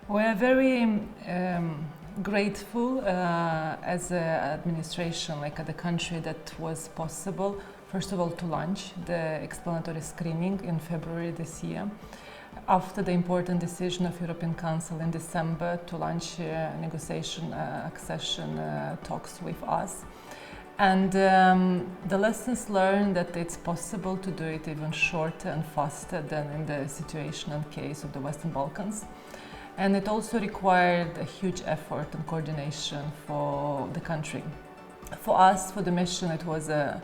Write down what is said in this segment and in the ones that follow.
We are very grateful as an administration, like at the country, that was possible, first of all, to launch the explanatory screening in February this year, after the important decision of European Council in December to launch accession talks with us. And the lessons learned that it's possible to do it even shorter and faster than in the situation and case of the Western Balkans. And it also required a huge effort and coordination for the country. For us, for the mission, it was the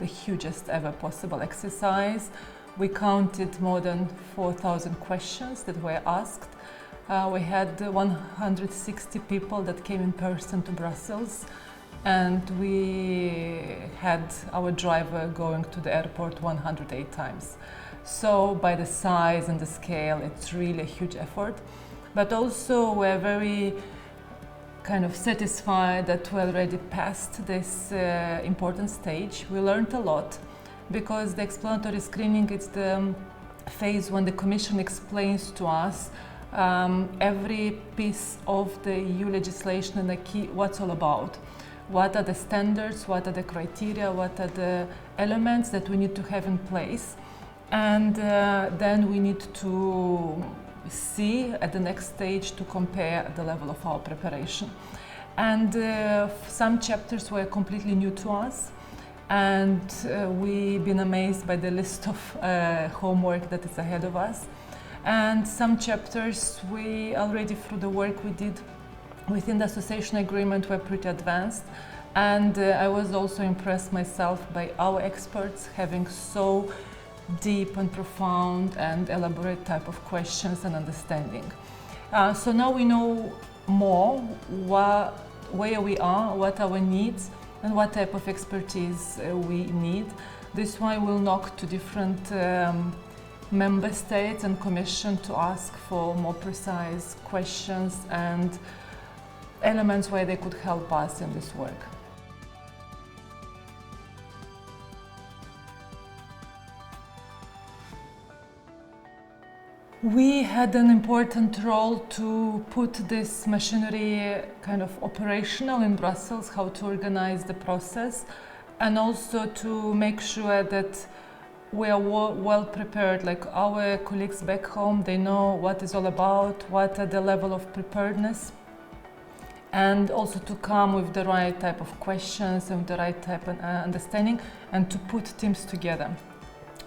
hugest ever possible exercise. We counted more than 4,000 questions that were asked. We had 160 people that came in person to Brussels, and we had our driver going to the airport 108 times. So by the size and the scale, it's really a huge effort. But also we're very kind of satisfied that we already passed this important stage. We learned a lot because the explanatory screening is the phase when the Commission explains to us every piece of the EU legislation and the key, what's all about. What are the standards, what are the criteria, what are the elements that we need to have in place. And then we need to see at the next stage to compare the level of our preparation. And some chapters were completely new to us, and we've been amazed by the list of homework that is ahead of us. And some chapters we already, through the work we did within the association agreement, were pretty advanced. And I was also impressed myself by our experts having so deep and profound and elaborate type of questions and understanding. So now we know more where we are, what our needs, and what type of expertise we need. This is why we'll knock to different member states and Commission to ask for more precise questions and elements where they could help us in this work. We had an important role to put this machinery kind of operational in Brussels, how to organize the process, and also to make sure that we are well prepared, like our colleagues back home, they know what it's all about, what are the level of preparedness, and also to come with the right type of questions and the right type of understanding, and to put teams together.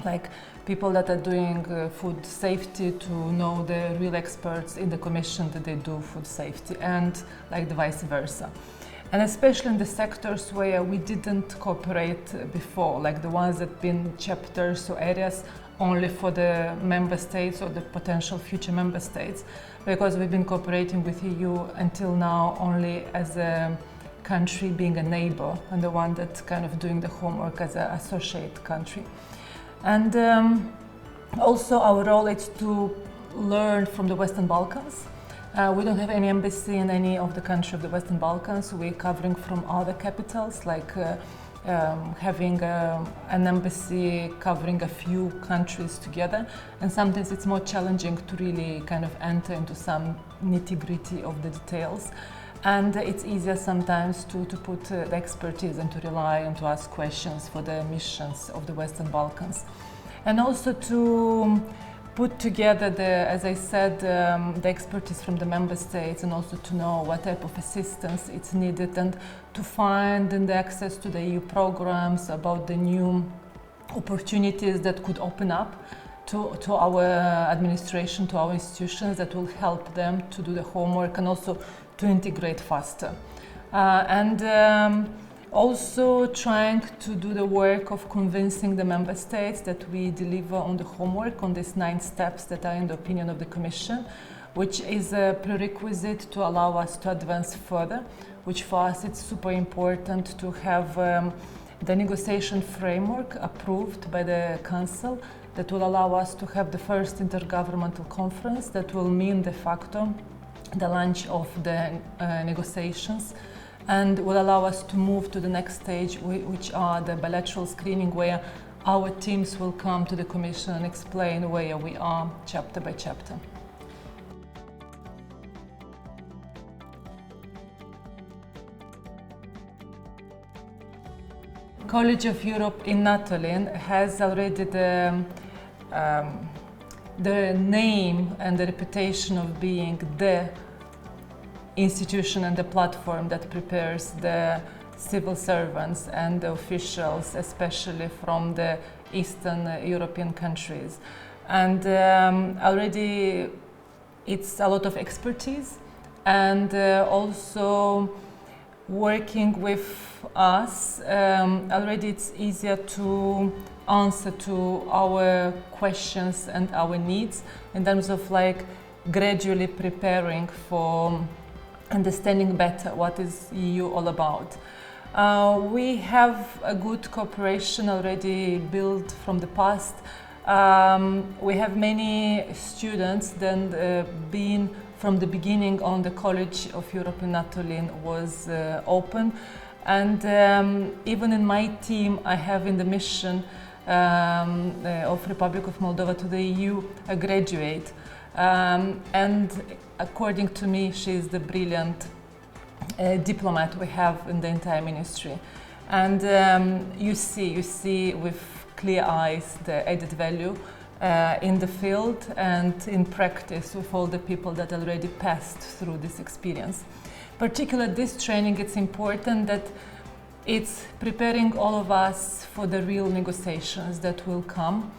Like people that are doing food safety to know the real experts in the Commission that they do food safety, and like the vice versa. And especially in the sectors where we didn't cooperate before, like the ones that have been chapters or areas only for the member states or the potential future member states, because we've been cooperating with EU until now only as a country being a neighbor and the one that's kind of doing the homework as an associate country. And also our role is to learn from the Western Balkans. We don't have any embassy in any of the countries of the Western Balkans. We're covering from other capitals, like having an embassy covering a few countries together. And sometimes it's more challenging to really kind of enter into some nitty-gritty of the details. And it's easier sometimes to put the expertise and to rely and to ask questions for the missions of the Western Balkans. And also to put together, as I said, the expertise from the member states, and also to know what type of assistance it's needed, and to find the access to the EU programs, about the new opportunities that could open up to our administration, to our institutions, that will help them to do the homework and also to integrate faster. Also trying to do the work of convincing the member states that we deliver on the homework, on these 9 steps that are in the opinion of the Commission, which is a prerequisite to allow us to advance further, which for us it's super important to have the negotiation framework approved by the Council that will allow us to have the first intergovernmental conference that will mean de facto the launch of the negotiations, and will allow us to move to the next stage, which are the bilateral screening, where our teams will come to the Commission and explain where we are chapter by chapter. College of Europe in Natolin has already the name and the reputation of being the institution and the platform that prepares the civil servants and the officials, especially from the Eastern European countries. And already it's a lot of expertise, and also working with us, already it's easier to answer to our questions and our needs in terms of like gradually preparing for understanding better what is EU all about. We have a good cooperation already built from the past. We have many students that been from the beginning on the College of Europe in Natolin was open, and even in my team I have in the mission of Republic of Moldova to the EU a graduate, and according to me she is the brilliant diplomat we have in the entire ministry. And you see with clear eyes the added value in the field and in practice with all the people that already passed through this experience. Particularly this training, it's important that it's preparing all of us for the real negotiations that will come,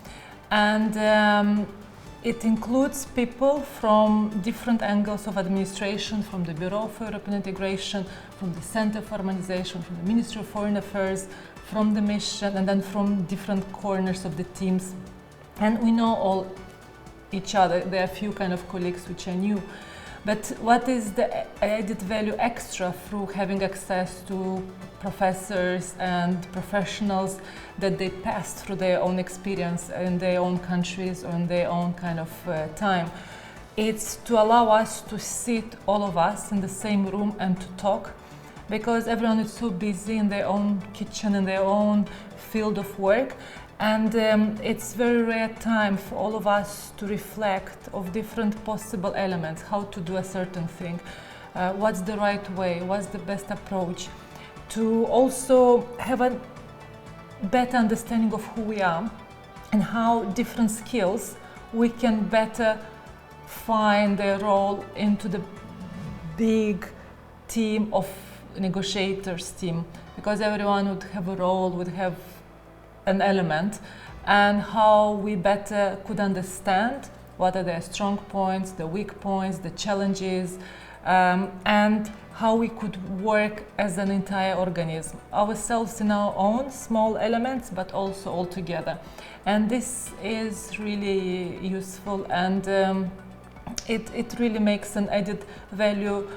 and it includes people from different angles of administration, from the Bureau for European Integration, from the Center for Harmonization, from the Ministry of Foreign Affairs, from the mission, and then from different corners of the teams. And we know all each other. There are a few kind of colleagues which are new. But what is the added value extra through having access to professors and professionals that they passed through their own experience in their own countries or in their own kind of time? It's to allow us to sit, all of us, in the same room and to talk, because everyone is so busy in their own kitchen, in their own field of work. And it's very rare time for all of us to reflect of different possible elements, how to do a certain thing, what's the right way, what's the best approach, to also have a better understanding of who we are and how different skills we can better find their role into the big team of negotiators team, because everyone would have a role, would have an element, and how we better could understand what are their strong points, the weak points, the challenges, and how we could work as an entire organism, ourselves in our own small elements, but also all together. And this is really useful, and it really makes an added value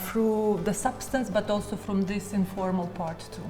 through the substance, but also from this informal part too.